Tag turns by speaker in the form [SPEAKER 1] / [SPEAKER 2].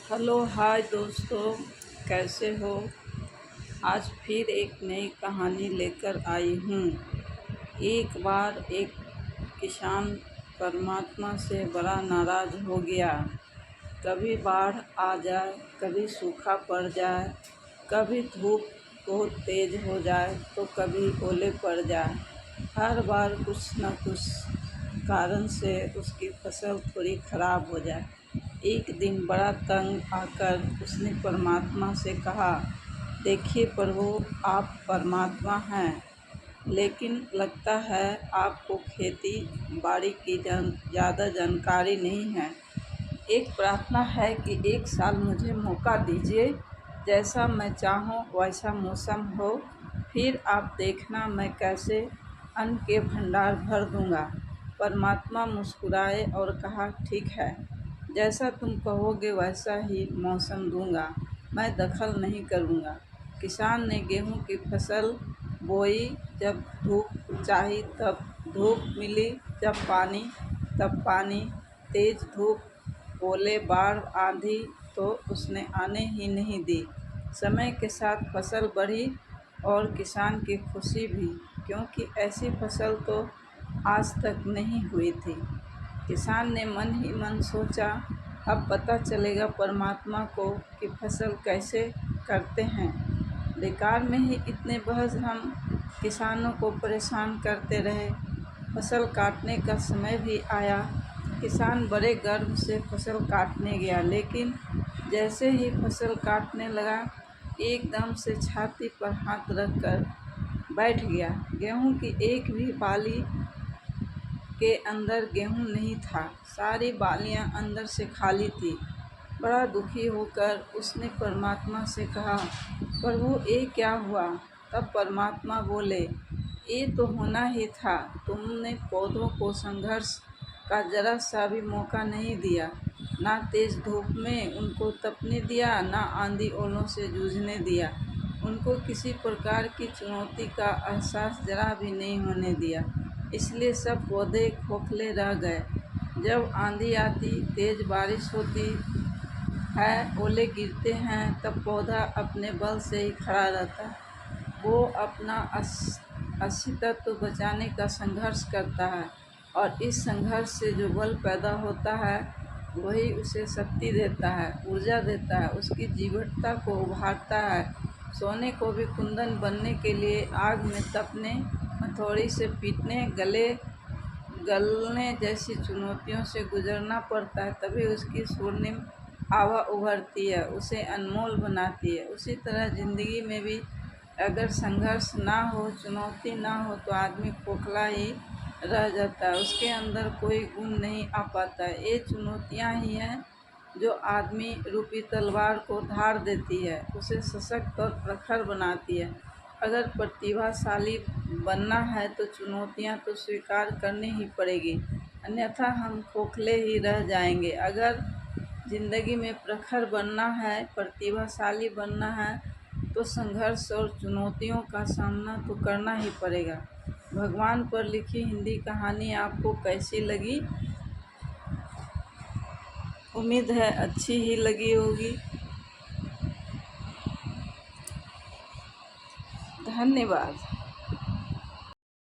[SPEAKER 1] Hello hi दोस्तों, कैसे हो। आज फिर एक नई कहानी लेकर आई हूँ। एक बार एक किसान परमात्मा से बड़ा नाराज़ हो गया। कभी बाढ़ आ जाए, कभी सूखा पड़ जाए, कभी धूप बहुत तेज़ हो जाए तो कभी ओले पड़ जाए। हर बार कुछ न कुछ कारण से उसकी फसल थोड़ी खराब हो जाए। एक दिन बड़ा तंग आकर उसने परमात्मा से कहा, देखिए प्रभु, आप परमात्मा हैं, लेकिन लगता है आपको खेती बाड़ी की ज़्यादा जानकारी नहीं है। एक प्रार्थना है कि एक साल मुझे मौका दीजिए, जैसा मैं चाहूँ वैसा मौसम हो, फिर आप देखना मैं कैसे अन्न के भंडार भर दूँगा। परमात्मा मुस्कुराए और कहा, ठीक है, जैसा तुम कहोगे वैसा ही मौसम दूँगा, मैं दखल नहीं करूँगा। किसान ने गेहूं की फसल बोई, जब धूप चाही तब धूप मिली, जब पानी तब पानी, तेज धूप, ओले, बाढ़, आंधी तो उसने आने ही नहीं दी। समय के साथ फसल बढ़ी और किसान की खुशी भी, क्योंकि ऐसी फसल तो आज तक नहीं हुई थी। किसान ने मन ही मन सोचा, अब पता चलेगा परमात्मा को कि फसल कैसे करते हैं। बेकार में ही इतने बरस हम किसानों को परेशान करते रहे। फसल काटने का समय भी आया। किसान बड़े गर्व से फसल काटने गया, लेकिन जैसे ही फसल काटने लगा, एकदम से छाती पर हाथ रखकर बैठ गया। गेहूं की एक भी बाली के अंदर गेहूं नहीं था, सारी बालियां अंदर से खाली थी। बड़ा दुखी होकर उसने परमात्मा से कहा, प्रभु ये क्या हुआ। तब परमात्मा बोले, ये तो होना ही था, तुमने पौधों को संघर्ष का जरा सा भी मौका नहीं दिया। ना तेज धूप में उनको तपने दिया, ना आंधी ओलों से जूझने दिया। उनको किसी प्रकार की चुनौती का एहसास जरा भी नहीं होने दिया। इसलिए सब पौधे खोखले रह गए। जब आंधी आती, तेज बारिश होती है, ओले गिरते हैं, तब पौधा अपने बल से ही खड़ा रहता है। वो अपना अस्तित्व बचाने का संघर्ष करता है, और इस संघर्ष से जो बल पैदा होता है वही उसे शक्ति देता है, ऊर्जा देता है, उसकी जीवटता को उभारता है। सोने को भी कुंदन बनने के लिए आग में तपने, हथौड़ी से पीटने, गलने जैसी चुनौतियों से गुजरना पड़ता है, तभी उसकी स्वर्णिम आभा उभरती है, उसे अनमोल बनाती है। उसी तरह ज़िंदगी में भी अगर संघर्ष ना हो, चुनौती ना हो, तो आदमी खोखला ही रह जाता है, उसके अंदर कोई गुण नहीं आ पाता है। ये चुनौतियाँ ही हैं जो आदमी रूपी तलवार को धार देती है, उसे सशक्त और प्रखर बनाती है। अगर प्रतिभाशाली बनना है तो चुनौतियाँ तो स्वीकार करनी ही पड़ेगी, अन्यथा हम खोखले ही रह जाएंगे। अगर ज़िंदगी में प्रखर बनना है, प्रतिभाशाली बनना है, तो संघर्ष और चुनौतियों का सामना तो करना ही पड़ेगा। भगवान पर लिखी हिंदी कहानी आपको कैसी लगी? उम्मीद है अच्छी ही लगी होगी। धन्यवाद।